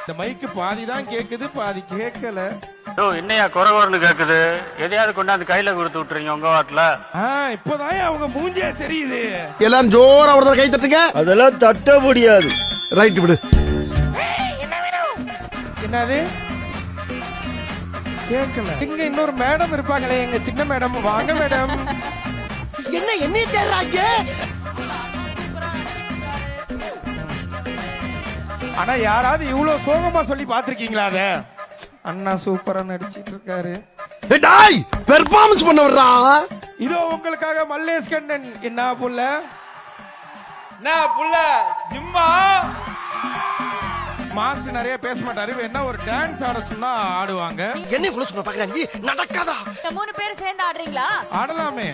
இந்த மைக்கு பாதி தான் கேக்குது, பாதி கேட்கல. என்னையா குறவர்னு கேக்குது? எதையாவது கொண்டாந்து கையில கொடுத்து விட்டுறீங்க உங்க வாட்டில. இப்பதான் அவங்க மூஞ்சே தெரியுது. எல்லாரும் ஜோரா ஒரு கை தட்டுங்க. அதெல்லாம் தட்ட முடியாது. ரைட் விடு. என்னது கேட்கல? இங்க இன்னொரு மேடம் இருப்பாங்களே, எங்க சின்ன மேடம். வாங்க மேடம். என்ன தேடுறாங்க? ஆனா யாராவது இவ்வளவு சோகமா சொல்லி பாத்திருக்கீங்களா? அத அண்ணா சூப்பரா நடிச்சிட்டு இருக்காரு. டேய் பெர்ஃபார்மன்ஸ் பண்ண வர்றா. இதோ உங்களுக்காக மல்லேஷ் கண்ணன். என்ன புள்ள ஜிம்மா மாஸ்டர் நிறைய பேச மாட்டாரு. என்ன ஒரு டான்ஸ் ஆட சொன்னா ஆடுவாங்க. என்ன குள்ள சொன்ன பாக்குறாங்க. நடக்காதா? 3 பேர் சேர்ந்து ஆடுறீங்களா? ஆடலாமே.